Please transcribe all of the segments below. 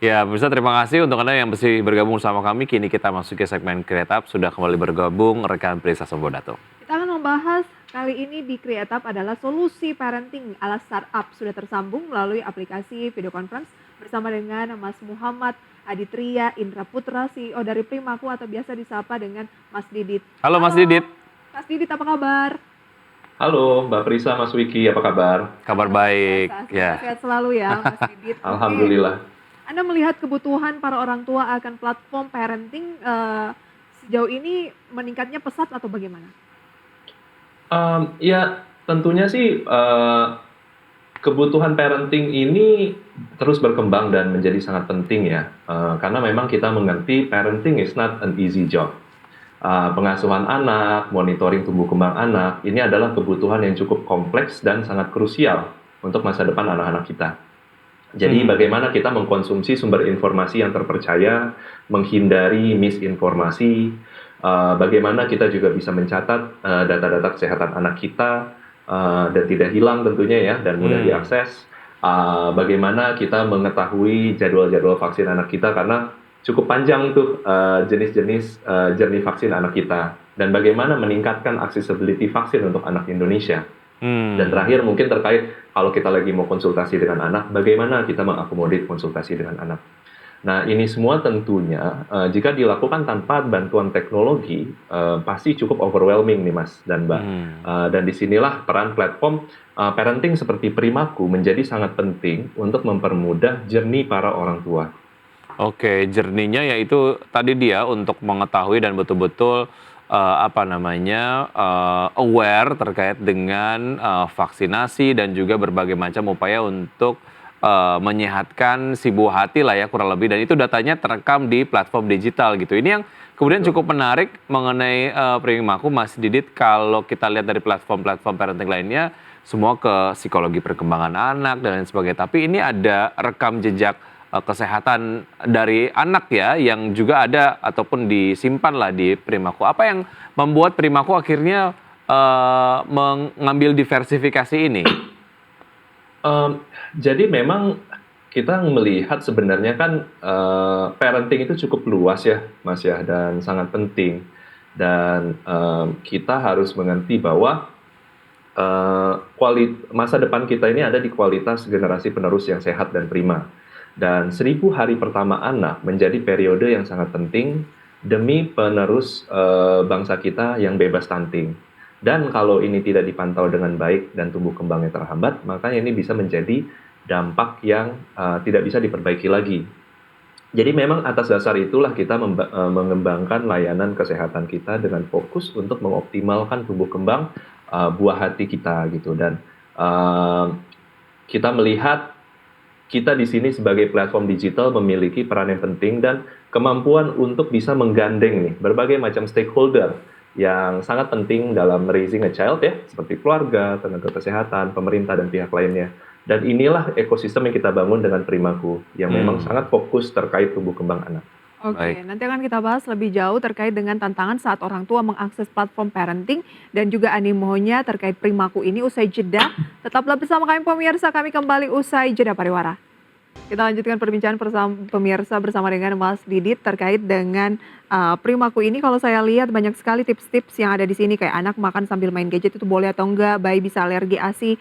Ya, pemirsa terima kasih untuk Anda yang masih bergabung sama kami. Kini kita masuk ke segmen Create Up. Sudah kembali bergabung rekan Prisa Sembodato. Kita akan membahas kali ini di Create Up adalah solusi parenting ala startup. Sudah tersambung melalui aplikasi video conference bersama dengan Mas Muhammad Aditria Indra Putra, CEO dari Primaku atau biasa disapa dengan Mas Didit. Halo Mas Didit. Mas Didit, apa kabar? Halo Mbak Prisa, Mas Wiki, apa kabar? Kabar baik. Ya. Sehat selalu ya Mas Didit. Alhamdulillah. Anda melihat kebutuhan para orang tua akan platform parenting sejauh ini meningkatnya pesat atau bagaimana? Ya tentunya sih kebutuhan parenting ini terus berkembang dan menjadi sangat penting ya. Karena memang kita mengerti parenting is not an easy job. Pengasuhan anak, monitoring tumbuh kembang anak, ini adalah kebutuhan yang cukup kompleks dan sangat krusial untuk masa depan anak-anak kita. Jadi bagaimana kita mengkonsumsi sumber informasi yang terpercaya, menghindari misinformasi, bagaimana kita juga bisa mencatat data-data kesehatan anak kita dan tidak hilang tentunya ya, dan mudah diakses. Bagaimana kita mengetahui jadwal-jadwal vaksin anak kita, karena cukup panjang tuh jenis-jenis jernih vaksin anak kita. Dan bagaimana meningkatkan accessibility vaksin untuk anak Indonesia. Dan terakhir mungkin terkait kalau kita lagi mau konsultasi dengan anak, bagaimana kita mengakomodir konsultasi dengan anak. Nah ini semua tentunya jika dilakukan tanpa bantuan teknologi pasti cukup overwhelming nih Mas dan Mbak. Dan disinilah peran platform parenting seperti Primaku menjadi sangat penting untuk mempermudah journey para orang tua. Oke, journey-nya yaitu tadi dia untuk mengetahui dan betul-betul aware terkait dengan vaksinasi dan juga berbagai macam upaya untuk menyehatkan si buah hati lah ya kurang lebih, dan itu datanya terekam di platform digital gitu. Ini yang kemudian cukup menarik mengenai Primaku, Mas Didit. Kalau kita lihat dari platform-platform parenting lainnya semua ke psikologi perkembangan anak dan lain sebagainya, tapi ini ada rekam jejak kesehatan dari anak ya, yang juga ada ataupun disimpan lah di Primaku. Apa yang membuat Primaku akhirnya mengambil diversifikasi ini? Jadi memang kita melihat sebenarnya kan parenting itu cukup luas ya Mas ya, dan sangat penting. Dan kita harus mengerti bahwa masa depan kita ini ada di kualitas generasi penerus yang sehat dan prima. Dan 1000 hari pertama anak menjadi periode yang sangat penting demi penerus bangsa kita yang bebas stunting. Dan kalau ini tidak dipantau dengan baik dan tumbuh kembangnya terhambat, maka ini bisa menjadi dampak yang tidak bisa diperbaiki lagi. Jadi memang atas dasar itulah kita mengembangkan layanan kesehatan kita dengan fokus untuk mengoptimalkan tumbuh kembang buah hati kita gitu. Dan kita melihat kita di sini sebagai platform digital memiliki peran yang penting dan kemampuan untuk bisa menggandeng nih berbagai macam stakeholder yang sangat penting dalam raising a child ya, seperti keluarga, tenaga kesehatan, pemerintah dan pihak lainnya. Dan inilah ekosistem yang kita bangun dengan Primaku yang memang sangat fokus terkait tumbuh kembang anak. Oke, nanti akan kita bahas lebih jauh terkait dengan tantangan saat orang tua mengakses platform parenting dan juga animonya terkait Primaku ini usai jeda. Tetaplah bersama kami pemirsa, kami kembali usai jeda pariwara. Kita lanjutkan perbincangan pemirsa bersama dengan Mas Didit terkait dengan Primaku ini. Kalau saya lihat banyak sekali tips-tips yang ada di sini, kayak anak makan sambil main gadget itu boleh atau enggak, bayi bisa alergi ASI,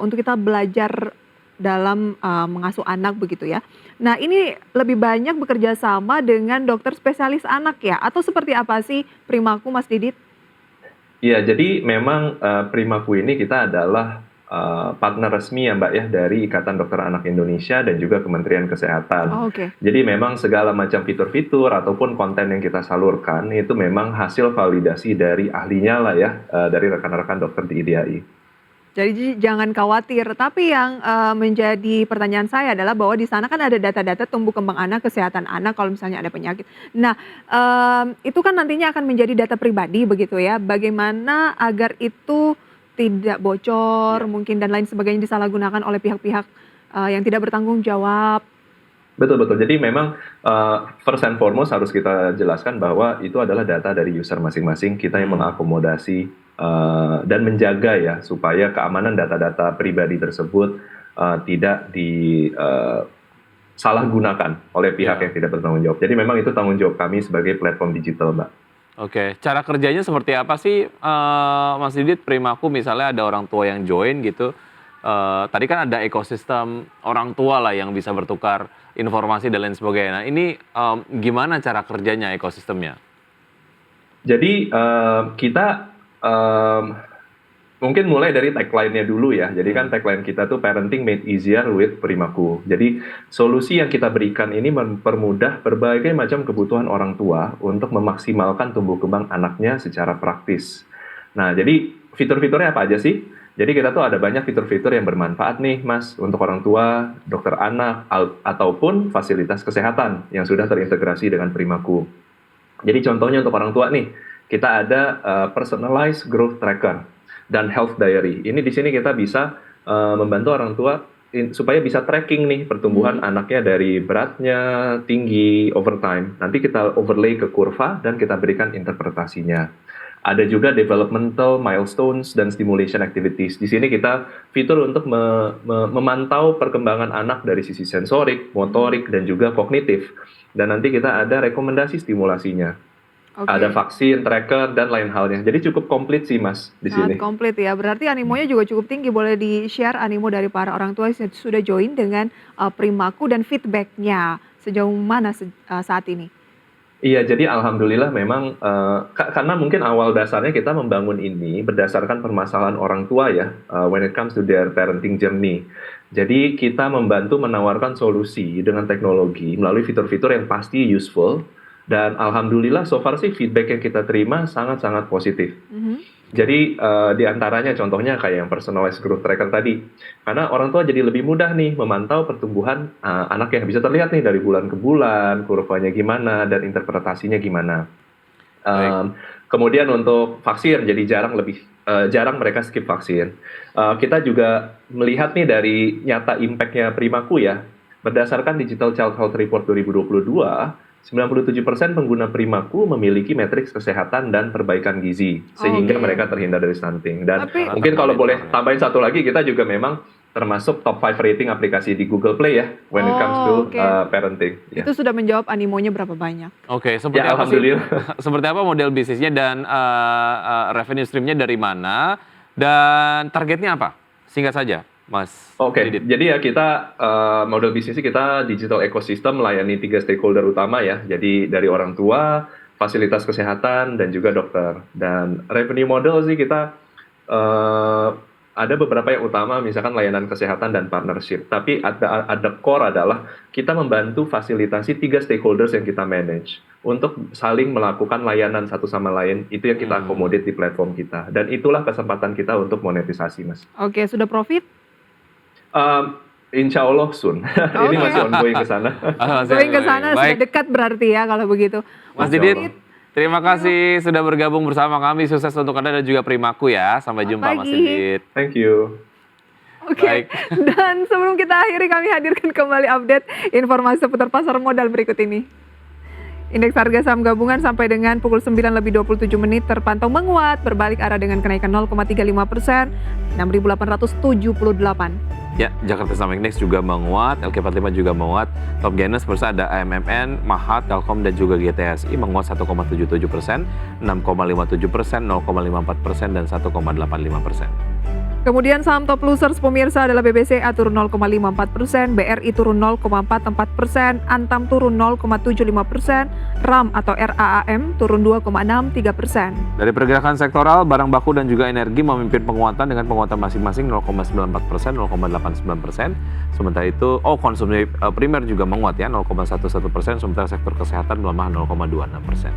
untuk kita belajar dalam mengasuh anak begitu ya. Nah ini lebih banyak bekerja sama dengan dokter spesialis anak ya, atau seperti apa sih Primaku, Mas Didit? Iya, jadi memang Primaku ini kita adalah partner resmi ya Mbak ya dari Ikatan Dokter Anak Indonesia dan juga Kementerian Kesehatan. Jadi memang segala macam fitur-fitur ataupun konten yang kita salurkan itu memang hasil validasi dari ahlinya lah ya, dari rekan-rekan dokter di IDAI. Jadi jangan khawatir, tapi yang menjadi pertanyaan saya adalah bahwa di sana kan ada data-data tumbuh kembang anak, kesehatan anak kalau misalnya ada penyakit. Nah, itu kan nantinya akan menjadi data pribadi begitu ya. Bagaimana agar itu tidak bocor mungkin dan lain sebagainya disalahgunakan oleh pihak-pihak yang tidak bertanggung jawab. Betul. Jadi memang first and foremost harus kita jelaskan bahwa itu adalah data dari user masing-masing. Kita yang mengakomodasi dan menjaga ya supaya keamanan data-data pribadi tersebut tidak salah gunakan oleh pihak Ya. yang tidak bertanggung jawab. Jadi memang itu tanggung jawab kami sebagai platform digital, Mbak. Oke, cara kerjanya seperti apa sih, Mas Didit? Primaku misalnya ada orang tua yang join gitu, tadi kan ada ekosistem orang tua lah yang bisa bertukar informasi dan lain sebagainya. Nah ini gimana cara kerjanya ekosistemnya? Jadi kita mungkin mulai dari tagline-nya dulu ya. Jadi kan tagline kita tuh parenting made easier with Primaku. Jadi solusi yang kita berikan ini mempermudah berbagai macam kebutuhan orang tua untuk memaksimalkan tumbuh kembang anaknya secara praktis. Nah, jadi fitur-fiturnya apa aja sih? Jadi kita tuh ada banyak fitur-fitur yang bermanfaat nih, Mas, untuk orang tua, dokter anak, ataupun fasilitas kesehatan yang sudah terintegrasi dengan Primaku. Jadi contohnya untuk orang tua nih, kita ada personalized growth tracker dan health diary. Ini di sini kita bisa membantu orang tua supaya bisa tracking nih pertumbuhan anaknya dari beratnya, tinggi, overtime. Nanti kita overlay ke kurva dan kita berikan interpretasinya. Ada juga developmental milestones dan stimulation activities. Di sini kita fitur untuk memantau perkembangan anak dari sisi sensorik, motorik, dan juga kognitif. Dan nanti kita ada rekomendasi stimulasinya. Oke. Ada vaksin, tracker, dan lain halnya. Jadi cukup komplit sih, Mas, di Sangat sini. komplit ya. Berarti animonya juga cukup tinggi. Boleh di-share animo dari para orang tua yang sudah join dengan Primaku dan feedback-nya sejauh mana saat ini? Iya, jadi alhamdulillah memang karena mungkin awal dasarnya kita membangun ini berdasarkan permasalahan orang tua ya, when it comes to their parenting journey. Jadi kita membantu menawarkan solusi dengan teknologi melalui fitur-fitur yang pasti useful, dan alhamdulillah so far sih feedback yang kita terima sangat-sangat positif. Jadi di antaranya contohnya kayak yang personalized growth tracker tadi. Karena orang tua jadi lebih mudah nih memantau pertumbuhan anak yang bisa terlihat nih dari bulan ke bulan, kurvanya gimana, dan interpretasinya gimana. Kemudian untuk vaksin, jadi jarang mereka skip vaksin. Kita juga melihat nih dari nyata impact-nya Primaku ya, berdasarkan Digital Child Health Report 2022, 97% pengguna Primaku memiliki matriks kesehatan dan perbaikan gizi, sehingga mereka terhindar dari stunting. Dan mungkin kalau boleh tambahin satu lagi, kita juga memang termasuk top 5 rating aplikasi di Google Play ya, when it comes to parenting. Itu sudah menjawab animonya berapa banyak? Oke, seperti Ya, apa sih? alhamdulillah. Seperti apa model bisnisnya dan revenue stream-nya dari mana dan targetnya apa? Singkat saja, Mas. Oke, Didit. jadi ya kita model bisnisnya kita digital ecosystem melayani 3 stakeholder utama ya. Jadi dari orang tua, fasilitas kesehatan, dan juga dokter. Dan revenue model sih kita ada beberapa yang utama, misalkan layanan kesehatan dan partnership. Tapi ada core adalah kita membantu fasilitasi 3 stakeholders yang kita manage untuk saling melakukan layanan satu sama lain. Itu yang kita akomodir di platform kita. Dan itulah kesempatan kita untuk monetisasi, Mas. Oke, sudah profit? Insya Allah soon. Ini masih ongoing ke sana. Going ke sana sudah Baik, dekat berarti ya kalau begitu. Mas Insya Didit, Allah. terima kasih sudah bergabung bersama kami. Sukses untuk Anda dan juga Primaku ya. Sampai jumpa, Mas pagi. Didit. Thank you. Oke, Baik. dan sebelum kita akhiri kami hadirkan kembali update informasi seputar pasar modal berikut ini. Indeks harga saham gabungan sampai dengan pukul 9:27 terpantau menguat, berbalik arah dengan kenaikan 0,35%, 6.878. Ya, Jakarta Saham Index juga menguat, LQ45 juga menguat. Top gainers bersama ada AMMN, Mahat, Telkom, dan juga GTSI menguat 1,77%, 6,57%, 0,54%, dan 1,85%. Kemudian saham top losers pemirsa adalah BBCA turun 0,54%, BRI turun 0,44%, Antam turun 0,75%, RAM atau RAAM turun 2,63%. Dari pergerakan sektoral, barang baku dan juga energi memimpin penguatan dengan penguatan masing-masing 0,94%, 0,89%. Sementara itu, konsumsi primer juga menguat ya, 0,11%, sementara sektor kesehatan melemah 0,26%.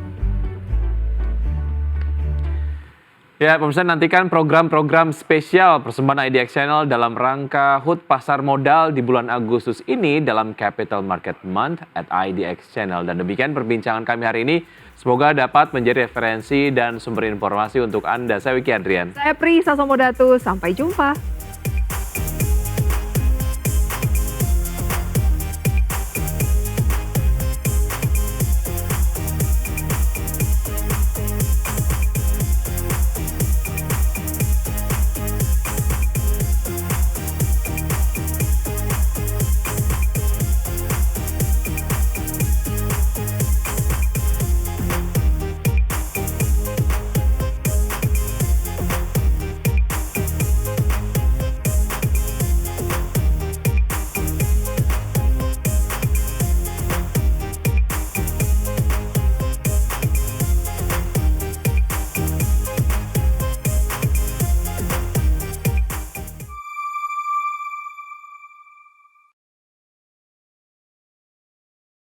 Ya, pemirsa, nantikan program-program spesial persembahan IDX Channel dalam rangka HUT Pasar Modal di bulan Agustus ini dalam Capital Market Month at IDX Channel. Dan demikian perbincangan kami hari ini. Semoga dapat menjadi referensi dan sumber informasi untuk Anda. Saya Wiki Adrian. Saya Pri Sasomodatu, sampai jumpa.